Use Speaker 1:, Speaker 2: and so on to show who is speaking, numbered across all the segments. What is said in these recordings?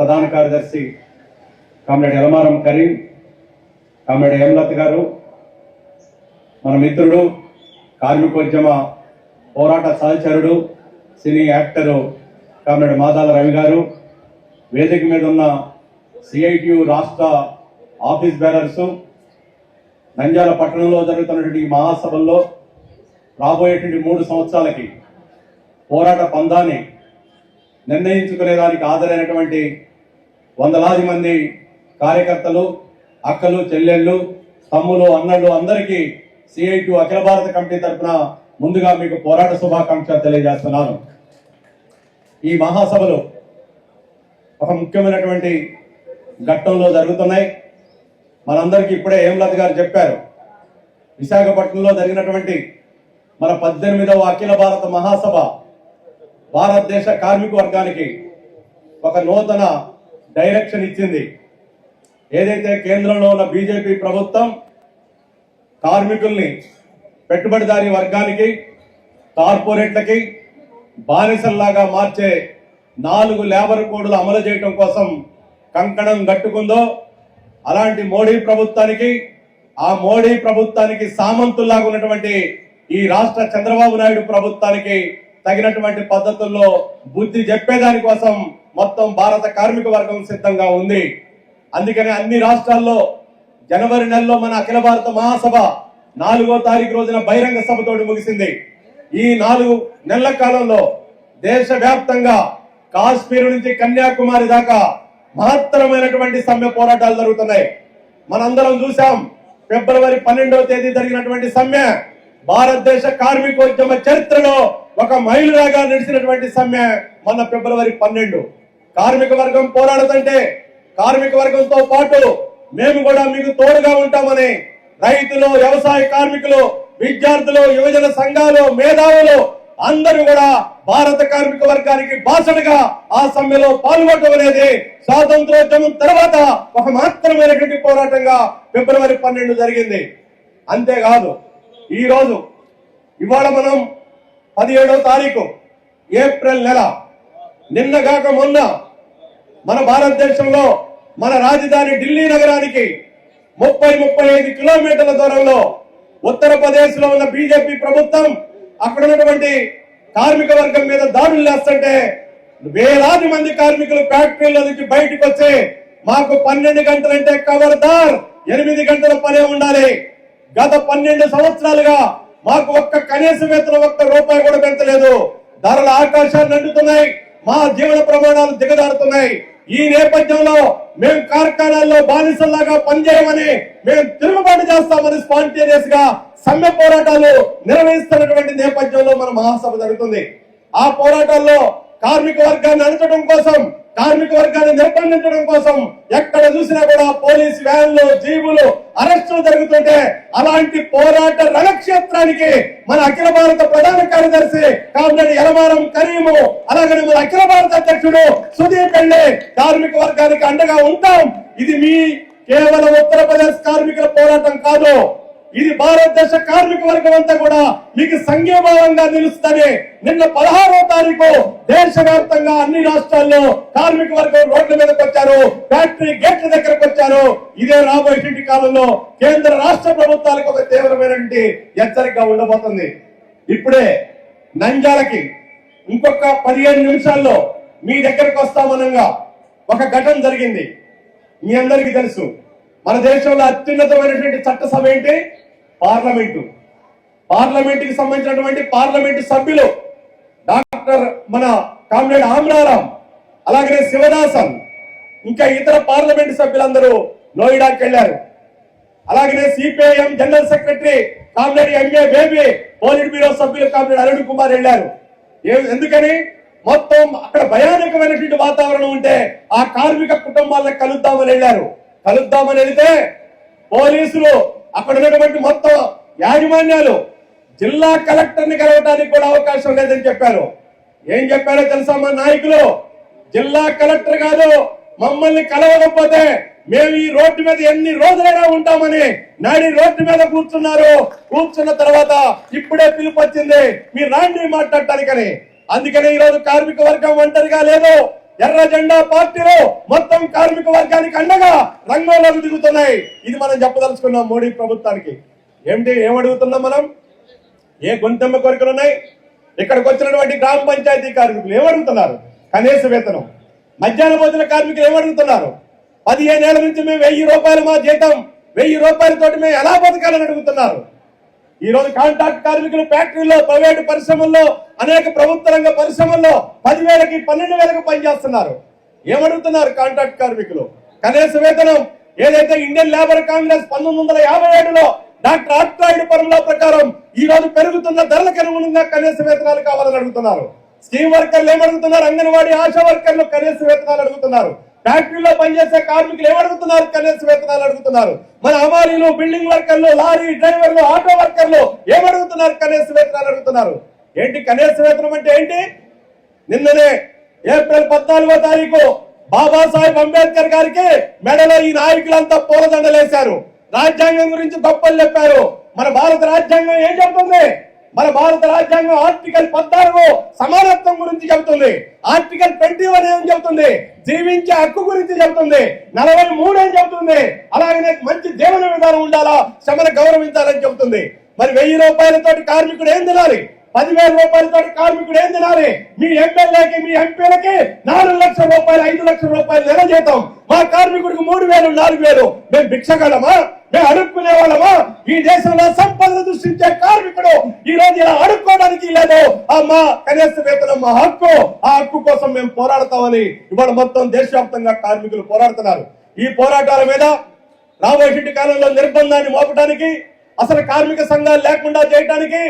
Speaker 1: ప్రధాన కార్యదర్శి comrade యలమారం Karim, comrade Hemalatha గారు, మన మిత్రుడు కార్మికోద్యమ పోరాట సహచరుడు సినీ యాక్టరు కామ్రేడ్ మాదాల రవి గారు, వేదిక మీద ఉన్న సిఐటియు రాష్ట్ర ఆఫీస్ బేరర్సు, నంద్యాల పట్టణంలో జరుగుతున్నటువంటి ఈ మహాసభల్లో రాబోయేటువంటి 3 సంవత్సరాలకి పోరాట పందాన్ని నిర్ణయించుకునేదానికి హాజరైనటువంటి వందలాది మంది కార్యకర్తలు, అక్కలు, చెల్లెళ్ళు, తమ్ములు, అన్నళ్ళు అందరికీ సిఐటియు అఖిల భారత కమిటీ తరఫున ముందుగా మీకు పోరాట శుభాకాంక్షలు తెలియజేస్తున్నాను. ఈ మహాసభలు ఒక ముఖ్యమైనటువంటి ఘట్టంలో జరుగుతున్నాయి. మనందరికీ ఇప్పుడే హేమలత గారు చెప్పారు, విశాఖపట్నంలో జరిగినటువంటి మన 18వ అఖిల భారత మహాసభ భారతదేశ కార్మిక వర్గానికి ఒక నూతన డైరెక్షన్ ఇచ్చింది. ఏదైతే కేంద్రంలో ఉన్న బీజేపీ ప్రభుత్వం కార్మికుల్ని పెట్టుబడిదారీ వర్గానికి, కార్పొరేట్లకి బానిసల్లాగా మార్చే 4 లేబర్ కోడ్లు అమలు చేయడం కోసం కంకణం గట్టుకుందో, అలాంటి మోడీ ప్రభుత్వానికి సామంతుల్లాగా ఉన్నటువంటి ఈ రాష్ట్ర చంద్రబాబు నాయుడు ప్రభుత్వానికి తగినటువంటి పద్ధతుల్లో బుద్ధి చెప్పేదాని కోసం మొత్తం భారత కార్మిక వర్గం సిద్ధంగా ఉంది. అందుకని అన్ని రాష్ట్రాల్లో జనవరి నెలలో మన అఖిల భారత మహాసభ 4వ తారీఖు రోజున బహిరంగ సభతోటి ముగిసింది. ఈ 4 నెలల కాలంలో దేశవ్యాప్తంగా కాశ్మీర్ నుంచి కన్యాకుమారి దాకా మహత్తరమైనటువంటి సమ్మె పోరాటాలు జరుగుతున్నాయి. మనందరం చూసాం, ఫిబ్రవరి 12వ తేదీ జరిగినటువంటి సమ్మె భారతదేశ కార్మికోద్యమ చరిత్రలో ఒక మైలురాయిగా నడిచినటువంటి సమ్మె మన ఫిబ్రవరి 12. కార్మిక వర్గం పోరాడుతుంటే కార్మిక వర్గంతో పాటు మేము కూడా మీకు తోడుగా ఉంటామని రైతులు, వ్యవసాయ కార్మికులు, విద్యార్థులు, యువజన సంఘాలు, మేధావులు అందరూ కూడా భారత కార్మిక వర్గానికి బాసటగా ఆ సమ్మెలో పాల్గొనడం అనేది స్వాతంత్రోద్యమం తర్వాత ఒక మాత్రమైనటువంటి పోరాటంగా ఫిబ్రవరి 12 జరిగింది. అంతేకాదు, ఇవాళ మనం 17వ తారీఖు ఏప్రిల్ నెల, నిన్నగాక మొన్న మన భారతదేశంలో మన రాజధాని ఢిల్లీ నగరానికి 30-35 కిలోమీటర్ల దూరంలో ఉత్తరప్రదేశ్ లో ఉన్న బీజేపీ ప్రభుత్వం అక్కడ ఉన్నటువంటి కార్మిక వర్గం మీద దాడులు చేస్తుంటే వేలాది మంది కార్మికులు ఫ్యాక్టరీలో నుంచి బయటకు వచ్చి మాకు 12 గంటలంటే ఖబర్దార్, 8 గంటల పనే ఉండాలి. గత 12 సంవత్సరాలుగా మాకు ఒక్క కనీస వేతనం ₹1 కూడా పెంచలేదు. ధరలు ఆకాశాన్ని అంటుతున్నాయి, మా జీవన ప్రమాణాలు దిగజారుతున్నాయి. ఈ నేపథ్యంలో మేము కార్ఖానాల్లో బానిసల్లాగా పనిచేయమని, మేము తిరుగుబాటు చేస్తామని స్పాంటేనియస్ గా సమ్మె పోరాటాలు నిర్వహిస్తున్నటువంటి నేపథ్యంలో మన మహాసభ జరుగుతుంది. ఆ పోరాటాల్లో కార్మిక వర్గాన్ని అణచడం కోసం, కార్మిక వర్గాన్ని నిర్బంధించడం కోసం ఎక్కడ చూసినా కూడా పోలీస్ వ్యాన్లు, జీబులు, అరెస్టులు జరుగుతుంటే అలాంటి పోరాట రణక్షేత్రానికి మన అఖిల భారత ప్రధాన కార్యదర్శి కామ్రేడ్ యలమారం కరీము, అలాగే మన అఖిల భారత అధ్యక్షుడు సుదీప్ రెడ్డి కార్మిక వర్గానికి అండగా ఉంటాం. ఇది మీ కేవలం ఉత్తరప్రదేశ్ కార్మికుల పోరాటం కాదు, ఇది భారతదేశ కార్మిక వర్గం అంతా కూడా మీకు సంఘీభావంగా నిలుస్తుందని నిన్న 16వ తారీఖు దేశవ్యాప్తంగా అన్ని రాష్ట్రాల్లో కార్మిక వర్గం రోడ్ల మీదకి వచ్చారు, ఫ్యాక్టరీ గేట్ల దగ్గరకు వచ్చారు. ఇదే రాబోయే కాలంలో కేంద్ర రాష్ట్ర ప్రభుత్వాలకు ఒక తీవ్రమైనటువంటి హెచ్చరిక ఉండబోతుంది. ఇప్పుడే నంద్యాలకి ఇంకొక 15 నిమిషాల్లో మీ దగ్గరకు వస్తామనగా ఒక ఘటన జరిగింది. మీ అందరికీ తెలుసు, మన దేశంలో అత్యున్నతమైనటువంటి చట్టసభ ఏంటి? పార్లమెంటు. పార్లమెంటుకి సంబంధించినటువంటి పార్లమెంటు సభ్యులు డాక్టర్ మన కామ్రేడ్ ఆమ్రారాం, అలాగే శివదాసన్, ఇంకా ఇతర పార్లమెంటు సభ్యులందరూ నోయిడాకి వెళ్లారు. అలాగే CPIM general secretary comrade MA baby, polit bureau సభ్యులు కామ్రేడ్ అరుణ్ కుమార్ వెళ్లారు. ఎందుకని? మొత్తం అక్కడ భయానకమైనటువంటి వాతావరణం ఉంటే ఆ కార్మిక కుటుంబాలను కలుద్దామని వెళ్లారు. కలుద్దామని వెళితే పోలీసులు, అక్కడ ఉన్నటువంటి మొత్తం యాజమాన్యాలు జిల్లా కలెక్టర్ ని కలవడానికి కూడా అవకాశం లేదని చెప్పారు. ఏం చెప్పారో తెలుసా మా నాయకులు? జిల్లా కలెక్టర్ కాదు, మమ్మల్ని కలవకపోతే మేము ఈ రోడ్డు మీద ఎన్ని రోజులైనా ఉంటామని నాడి రోడ్డు మీద కూర్చున్నారు. కూర్చున్న తర్వాత ఇప్పుడే పిలుపు వచ్చింది, మీరు రాండి మాట్లాడటానికని. అందుకని ఈ రోజు కార్మిక వర్గం ఒంటరిగా లేదు. ఎర్ర జెండా పార్టీలు మొత్తం కార్మిక వర్గానికి అండగా రంగంలోకి దిగుతున్నాయి. ఇది మనం చెప్పదలుచుకున్నాం మోడీ ప్రభుత్వానికి. ఏమడుగుతున్నాం మనం? ఏ గొంతెమ్మ కోరికలు ఉన్నాయి? ఇక్కడికి వచ్చినటువంటి గ్రామ పంచాయతీ కార్మికులు ఏమడుగుతున్నారు? కనీస వేతనం. మధ్యాహ్న భోజన కార్మికులు ఏమడుగుతున్నారు? 15 ఏళ్ల నుంచి మేము 1000 రూపాయలు మా జీతం, 1000 రూపాయలతోటి మేము ఎలా బతకాలని అడుగుతున్నారు. ఈ రోజు కాంట్రాక్ట్ కార్మికులు ఫ్యాక్టరీలో, ప్రైవేటు పరిశ్రమల్లో, అనేక ప్రభుత్వ రంగ పరిశ్రమల్లో 10,000కి 12,000కి పనిచేస్తున్నారు. ఏమడుగుతున్నారు కాంట్రాక్ట్ కార్మికులు? కనీస వేతనం. ఏదైతే ఇండియన్ లేబర్ కాంగ్రెస్ 1957లో డాక్టర్ ఆర్ట్రాయిడ్ ఫార్ములా ప్రకారం ఈ రోజు పెరుగుతున్న ధరలకు అనుగుణంగా కనీస వేతనాలు కావాలని అడుగుతున్నారు. స్కీమ్ వర్కర్లు ఏమడుగుతున్నారు? అంగన్వాడీ ఆశా వర్కర్లు కనీస వేతనాలు అడుగుతున్నారు. ఫ్యాక్టరీలో పనిచేసే కార్మికులు ఏమడుగుతున్నారు? కనీస వేతనాలు అడుగుతున్నారు. మన హమాలీలు, బిల్డింగ్ వర్కర్లు, లారీ డ్రైవర్లు, ఆటో వర్కర్లు ఏమడుగుతున్నారు? కనీస వేతనాలు అడుగుతున్నారు. ఏంటి కనీస వేతనం అంటే ఏంటి? నిన్ననే ఏప్రిల్ 14వ తారీఖు బాబాసాహెబ్ అంబేద్కర్ గారికి మెడలో ఈ నాయకులంతా పూలదండలేశారు. రాజ్యాంగం గురించి గొప్పలు చెప్పారు. మన భారత రాజ్యాంగం ఏం చెబుతుంది? మన భారత రాజ్యాంగం ఆర్టికల్ 14 సమానత్వం గురించి చెబుతుంది. ఆర్టికల్ 21 ఏం చెబుతుంది? జీవించే హక్కు గురించి చెబుతుంది. 43 ఏం చెబుతుంది? అలాగనే మంచి జీవన విధానం ఉండాలా, శ్రమను గౌరవించాలని చెబుతుంది. మరి 1000 రూపాయలతోటి కార్మికుడు ఏం తినాలి? 10,000 రూపాయలతోటి కార్మికుడు ఏం తినాలి? మీ ఎమ్మెల్యేకి, మీ ఎంపీలకి 4 లక్షల రూపాయలు, 5 లక్షల రూపాయలు నెల జీతం. మా కార్మికుడికి 3,000, 4,000. మేము భిక్షగలమా? మేము అడుక్కునే వాళ్ళమా? ఈ దేశంలో సంపదను సృష్టించే కార్మికుడు ఈ రోజు ఇలా అడుక్కోవడానికి లేదు. మా కనీస వేతనం మా హక్కు. ఆ హక్కు కోసం మేము పోరాడతామని ఇవాళ మొత్తం దేశవ్యాప్తంగా కార్మికులు పోరాడుతున్నారు. ఈ పోరాటాల మీద రాబోయే కాలంలో నిర్బంధాన్ని మోపడానికి, అసలు కార్మిక సంఘాలు లేకుండా చేయడానికి,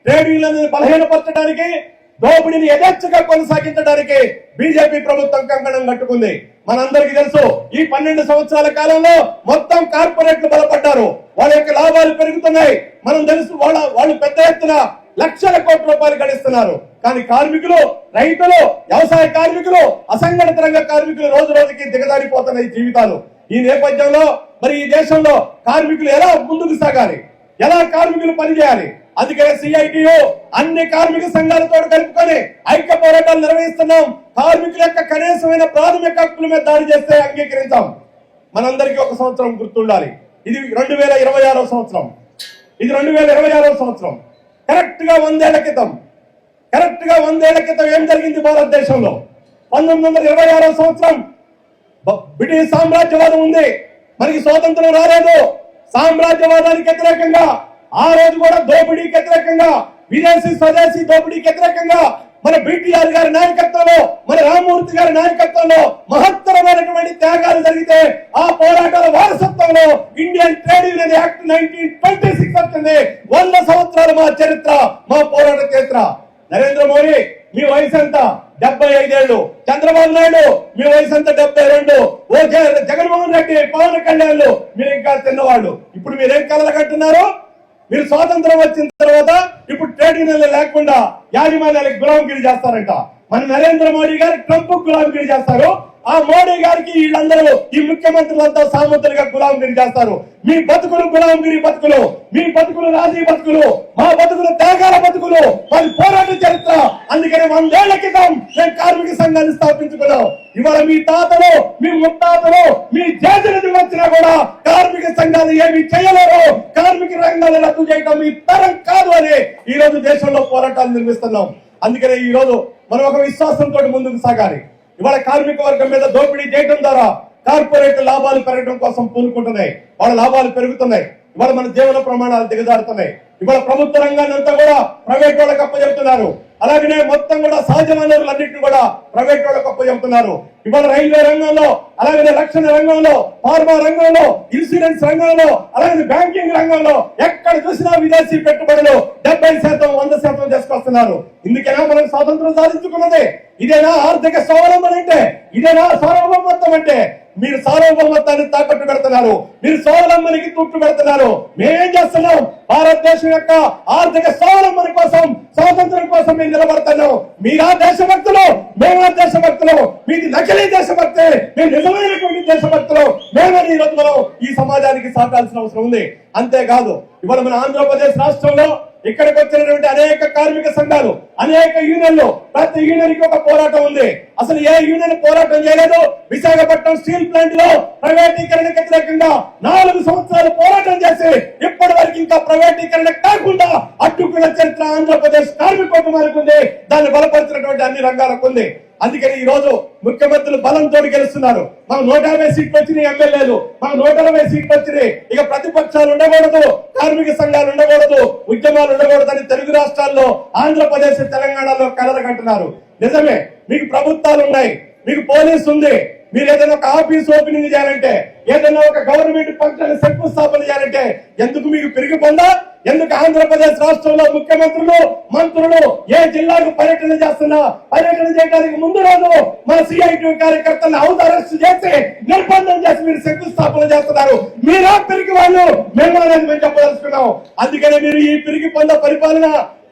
Speaker 1: ట్రేడ్ యూనియన్లను బలహీనపరచడానికి, దోపిడీని యథేచ్ఛగా కొనసాగించడానికి బీజేపీ ప్రభుత్వం కంకణం కట్టుకుంది. మనందరికీ తెలుసు, ఈ 12 సంవత్సరాల కాలంలో మొత్తం కార్పొరేట్లు బలపడ్డారు. వాళ్ళ యొక్క లాభాలు పెరుగుతున్నాయి. మనం తెలుసు, వాళ్ళు పెద్ద ఎత్తున లక్షల కోట్ల రూపాయలు గడిస్తున్నారు. కానీ కార్మికులు, రైతులు, వ్యవసాయ కార్మికులు, అసంఘటిత రంగ కార్మికులు రోజు రోజుకి దిగజారిపోతున్నాయి జీవితాలు. ఈ నేపథ్యంలో మరి ఈ దేశంలో కార్మికులు ఎలా ముందుకు సాగాలి, ఎలా కార్మికులు పనిచేయాలి? అందుకే సిఐటియు అన్ని కార్మిక సంఘాలతో కలుపుకొని ఐక్య పోరాటాలు నిర్వహిస్తున్నాం. కార్మికుల యొక్క కనీసమైన ప్రాథమిక హక్కుల మీద దాడి చేస్తే అంగీకరించాం. మనందరికీ ఒక సంవత్సరం గుర్తుండాలి. ఇది 2026వ సంవత్సరం. ఇది 2026వ సంవత్సరం. కరెక్ట్ గా 100 ఏళ్ల క్రితం ఏం జరిగింది భారతదేశంలో? 1926వ సంవత్సరం బ్రిటిష్ సామ్రాజ్యవాదం ఉంది. మనకి స్వాతంత్రం రాలేదు. సామ్రాజ్యవాదానికి వ్యతిరేకంగా, ఆ రోజు కూడా దోపిడీకి వ్యతిరేకంగా, విదేశీ స్వదేశీ దోపిడీకి వ్యతిరేకంగా మన BTR గారి నాయకత్వంలో, మన రామ్మూర్తి గారి నాయకత్వంలో మహత్తరమైనటువంటి త్యాగాలు జరిగితే ఆ పోరాటాల వారసత్వంలో ఇండియన్ ట్రేడ్ యూనియన్ యాక్ట్ 1926 వచ్చింది. 100 సంవత్సరాలు మా చరిత్ర, మా పోరాట చరిత్ర. నరేంద్ర మోడీ మీ వయసు ఎంత? 75 ఏళ్ళు. చంద్రబాబు నాయుడు మీ వయసు ఎంత? 72. జగన్మోహన్ రెడ్డి, పవన్ కళ్యాణ్ మీరు ఇంకా చిన్నవాళ్ళు. ఇప్పుడు మీరేం కలలు కంటున్నారు? మీరు స్వాతంత్రం వచ్చిన తర్వాత ఇప్పుడు ట్రేడ్ యూనియన్లు లేకుండా యాజమాన్యాలకు గులాంగిరి చేస్తారంట. మన నరేంద్ర మోడీ గారు ట్రంప్ గులాంగిరి చేస్తారు. ఆ మోడీ గారికి వీళ్ళందరూ, ఈ ముఖ్యమంత్రులంతా సామంతులుగా గులాంగిరి చేస్తారు. మీ బతుకులు గులాంగిరి బతుకులు, మీ బతుకులు రాజీ బతుకులు, మా బతుకులు త్యాగాల బతుకులు, మాది పోరాట చరిత్ర. అందుకని 100 ఏళ్ల క్రితం మేము కార్మిక సంఘాన్ని స్థాపించుకున్నాం. ఇవాళ మీ తాతలు, మీ ముత్తాతలు, మీ జేజలు వచ్చినా కూడా కార్మిక సంఘాలు ఏమి చేయలేరు. కార్మిక రంగాన్ని రద్దు చేయడం ఈ తరం కాదు అని ఈ రోజు దేశంలో పోరాటాలు నిర్మిస్తున్నాం. అందుకనే ఈ రోజు మనం ఒక విశ్వాసంతో ముందుకు సాగాలి. ఇవాళ కార్మిక వర్గం మీద దోపిడీ చేయడం ద్వారా కార్పొరేట్ లాభాలు పెరగడం కోసం పూనుకుంటున్నాయి. వాళ్ళ లాభాలు పెరుగుతున్నాయి. ఇవాళ మన జీవన ప్రమాణాలు దిగజారుతున్నాయి. ఇవాళ ప్రభుత్వ రంగాన్ని అంతా కూడా ప్రైవేట్ వాళ్ళకి అప్పచెబుతున్నారు. అలాగనే మొత్తం కూడా సహజ వనరులన్నింటినీ కూడా ప్రైవేట్ వాళ్ళకి అప్పచెబుతున్నారు. ఇవాళ రైల్వే రంగంలో, అలాగనే రక్షణ రంగంలో, ఫార్మా రంగంలో, ఇన్సూరెన్స్ రంగంలో, అలాగే బ్యాంకింగ్ రంగంలో ఎక్కడ చూసినా విదేశీ పెట్టుబడులు 70%, 100% చేసుకొస్తున్నారు. ఇందుకేనా మనం స్వాతంత్రం సాధించుకున్నది? ఇదేనా ఆర్థిక స్వావలంబన అంటే? ఇదేనా సార్వభౌమత్వం అంటే? మీరు సార్వభౌమత్వాన్ని తాకట్టు పెడుతున్నారు. మీరు స్వావలంబనకి తుట్టు పెడుతున్నారు. మేమేం చేస్తున్నాం? భారతదేశం యొక్క ఆర్థిక స్వావలంబన కోసం, స్వాతంత్రం కోసం మేము నిలబడుతున్నాం. మీరా దేశభక్తులు, మేమా దేశభక్తులు. మీది నకిలీ దేశభక్తి, మేము నిజమైనటువంటి దేశభక్తులు. మేమని ఈరోజు మనం ఈ సమాజానికి సాటాల్సిన అవసరం ఉంది. అంతేకాదు ఇవాళ మన ఆంధ్రప్రదేశ్ రాష్ట్రంలో ఇక్కడికి వచ్చినటువంటి అనేక కార్మిక సంఘాలు, అనేక యూనియన్లు, ప్రతి యూనియన్ కి ఒక పోరాటం ఉంది. అసలు ఏ యూనియన్ పోరాటం చేయలేదు. విశాఖపట్నం స్టీల్ ప్లాంట్ లో ప్రైవేటీకరణకు వ్యతిరేకంగా 4 సంవత్సరాలు పోరాటం చేసి ఇప్పటి వరకు ఇంకా ప్రైవేటీకరణ కాకుండా అడ్డుకున్న చరిత్ర ఆంధ్రప్రదేశ్ కార్మికోద్యమానికి ఉంది. దాన్ని బలపరిచినటువంటి అన్ని రంగాలకు ఉంది. అందుకని ఈ రోజు ముఖ్యమంత్రులు బలంతో గెలుస్తున్నారు. మాకు 150 సీట్లు వచ్చినాయి ఎమ్మెల్యేలు, మాకు 120 సీట్లు వచ్చినాయి. ఇక ప్రతిపక్షాలు ఉండకూడదు, కార్మిక సంఘాలు ఉండకూడదు, ఉద్యమాలు ఉండకూడదు అని తెలుగు రాష్ట్రాల్లో, ఆంధ్రప్రదేశ్, తెలంగాణలో కలరగంటున్నారు. నిజమే, మీకు ప్రభుత్వాలు ఉన్నాయి, మీకు పోలీసు ఉంది. మీరు ఏదైనా ఒక ఆఫీస్ ఓపెనింగ్ చేయాలంటే, ఏదైనా ఒక గవర్నమెంట్ ఫంక్షన్ శంకుస్థాపన చేయాలంటే ఎందుకు మీకు పిరిగి పొందా? ఎందుకు ఆంధ్రప్రదేశ్ రాష్ట్రంలో ముఖ్యమంత్రులు, మంత్రులు ఏ జిల్లాకు పర్యటన చేస్తున్నా పర్యటన చేయడానికి ముందు రోజు మన సిఐటి కార్యకర్తలను హౌస్ అరెస్ట్ చేసి నిర్బంధం చేసి మీరు శంకుస్థాపన చేస్తున్నారు? మీరా పిరిగి వాళ్ళు? మేము అనేది మేము చెప్పదలుచుకున్నాం. అందుకనే మీరు ఈ పిరిగి పొంద పరిపాలన,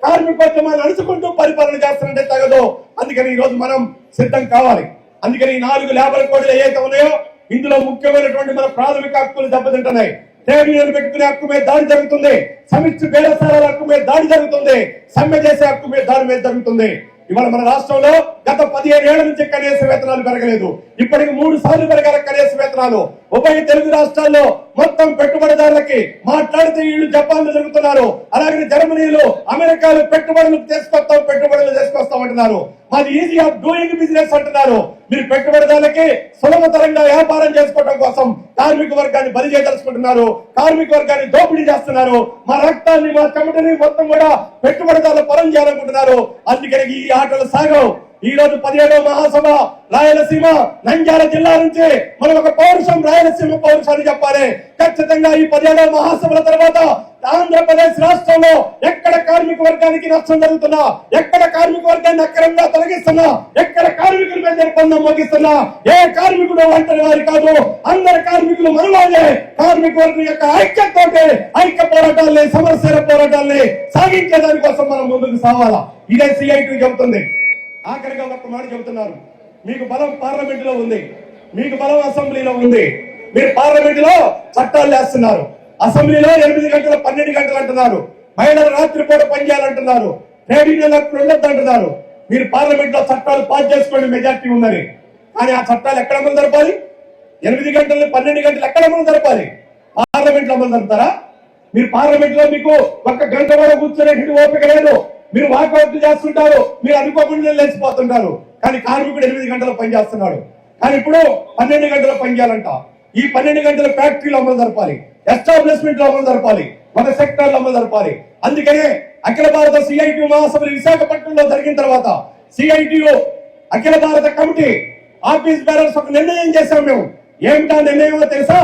Speaker 1: కార్మికోద్యమాన్ని అణుచుకుంటూ పరిపాలన చేస్తారంటే తగదు. అందుకని ఈ రోజు మనం సిద్ధం కావాలి. అందుకని ఈ 4 లేబర్ కోడ్లు ఏవైతే ఉన్నాయో ఇందులో ముఖ్యమైనటువంటి మన ప్రాథమిక హక్కులు దెబ్బతింటున్నాయి. ట్రేడ్ యూనియన్ పెట్టుకునే హక్కు మీద దాడి జరుగుతుంది, సమిష్టి బేరసారాల హక్కు మీద దాడి జరుగుతుంది, సమ్మె చేసే హక్కు మీద దాడి మీద జరుగుతుంది. ఇవాళ మన రాష్ట్రంలో గత 15 ఏళ్ల నుంచి కనీస వేతనాలు పెరగలేదు. ఇప్పటికి 3 సార్లు పెరగాల కనీస వేతనాలు. ఉభయ తెలుగు రాష్ట్రాల్లో మొత్తం పెట్టుబడిదారులకి మాట్లాడితే వీళ్ళు జపాన్ లో జరుగుతున్నారు, అలాగే జర్మనీలో, అమెరికాలో పెట్టుబడులు తీసుకొస్తామంటున్నారు. మాది ఈజీ ఆఫ్ డూయింగ్ బిజినెస్ అంటున్నారు. మీరు పెట్టుబడిదారులకి సులభతరంగా వ్యాపారం చేసుకోవడం కోసం కార్మిక వర్గాన్ని బలి చేయదలుచుకుంటున్నారు, కార్మిక వర్గాన్ని దోపిడీ చేస్తున్నారు. మా రక్తాన్ని, మా చెమటని మొత్తం కూడా పెట్టుబడిదారులు పరం చేయాలనుకుంటున్నారు. అందుకని ఈ ఆటలు సాగవు. ఈ రోజు 17వ మహాసభ రాయలసీమ, నంద్యాల జిల్లా నుంచి మనం ఒక పౌరుషం, రాయలసీమ పౌరుషాన్ని చెప్పాలి. ఖచ్చితంగా ఈ 17వ మహాసభల తర్వాత ఆంధ్రప్రదేశ్ రాష్ట్రంలో ఎక్కడ కార్మిక వర్గానికి నష్టం జరుగుతున్నా, ఎక్కడ కార్మిక వర్గాన్ని అక్రమంగా తొలగిస్తున్నా, ఎక్కడ కార్మికుల మీద నిర్బంధం మోగిస్తున్నా, ఏ కార్మికుడు ఒంటరి వారి కాదు, అందరు కార్మికులు మనవాళ్ళే. కార్మిక వర్గం యొక్క ఐక్యతతోటి ఐక్య పోరాటాల్ని, సమరశీల పోరాటాల్ని సాగించే దానికోసం మనం ముందుకు సాగాలా. ఇదే సిఐటి చెబుతుంది. ఆఖరిగా ఒక్క మాట చెబుతున్నారు, మీకు బలం పార్లమెంట్ లో ఉంది, మీకు బలం అసెంబ్లీలో ఉంది. మీరు పార్లమెంట్ లో చట్టాలు వేస్తున్నారు, అసెంబ్లీలో 8 గంటలు 12 గంటలు అంటున్నారు, మహిళలు రాత్రిపూట పనిచేయాలంటున్నారు, ట్రేడ్ యూనియన్ హక్కులు ఉండొద్దు అంటున్నారు. మీరు పార్లమెంట్ లో చట్టాలు పాస్ చేసుకోండి, మెజార్టీ ఉందని. కానీ ఆ చట్టాలు ఎక్కడ అమలు జరపాలి? 8 గంటలు 12 గంటలు ఎక్కడ అమలు జరపాలి? పార్లమెంట్ లో అమలు జరుపుతారా? మీరు పార్లమెంట్ లో మీకు 1 గంట కూడా కూర్చొనేటువంటి ఓపిక లేదు. మీరు వాకౌట్ చేస్తుంటారు, మీరు అనుకోకుండా లేచిపోతుంటారు. కానీ కార్మికుడు 8 గంటలు పని చేస్తున్నాడు. కానీ ఇప్పుడు 12 గంటలు పని చేయాలంట. ఈ 12 గంటల ఫ్యాక్టరీలో అమలు జరపాలి, ఎస్టాబ్లిష్మెంట్ లో అమలు జరపాలి, మన సెక్టర్ లో అమలు జరపాలి. అందుకనే అఖిల భారత సిఐటి మహాసభలు విశాఖపట్నంలో జరిగిన తర్వాత సిఐటియు అఖిల భారత కమిటీ ఆఫీస్ బేరర్స్ ఒక నిర్ణయం చేశాం. మేము ఏమిటా నిర్ణయమో తెలుసా?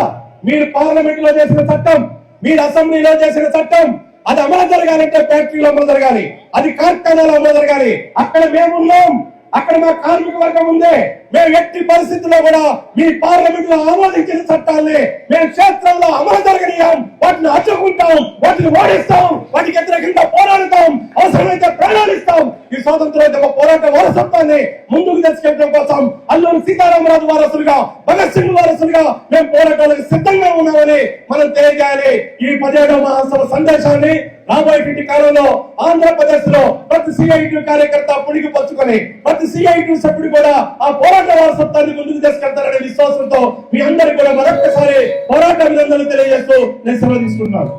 Speaker 1: మీరు పార్లమెంట్ లో చేసిన చట్టం, మీరు అసెంబ్లీలో చేసిన చట్టం అది అమలు జరగాలంటే ఫ్యాక్టరీలో అమలు జరగాలి, అది కార్ఖానాలో అమలు జరగాలి. అక్కడ మేమున్నాం, అక్కడ మా కార్మిక వర్గం ఉంది. మేము ఎట్టి పరిస్థితుల్లో కూడా మీ పార్లమెంట్ లో ఆమోదించిన చట్టాలని మేము క్షేత్రంలో అమలు జరగనియాం. వాటిని అడ్డుకుంటాం, వాటిని ఓడిస్తాం, వాటికి వ్యతిరేకంగా పోరాడతాం, అవసరమైతే ప్రాణాలిస్తాం. ఈ స్వాతంత్రోద్యమ పోరాట వారసత్వాన్ని ముందుకు తీసుకెళ్ళడం కోసం అల్లూరి సీతారామరాజు వారసులుగా, భగత్ సింగ్ వారసులుగా మేము పోరాటాలకు సిద్ధంగా ఉన్నామని మనం తెలియజేయాలి. ఈ 17వ మహాసభ సందేశాన్ని రాబోయేటువంటి కాలంలో ఆంధ్రప్రదేశ్ లో ప్రతి సిఐటి కార్యకర్త పుడికి పంచుకొని ప్రతి సిఐటి సభ్యుడు కూడా ఆ పోరాట వారసత్వాన్ని ముందుకు తీసుకెళ్తారనే విశ్వాసంతో మీ అందరికీ కూడా మరొక్కసారి పోరాట అభినందనలు తెలియజేస్తూ నేను సెలవు తీసుకుంటున్నాను.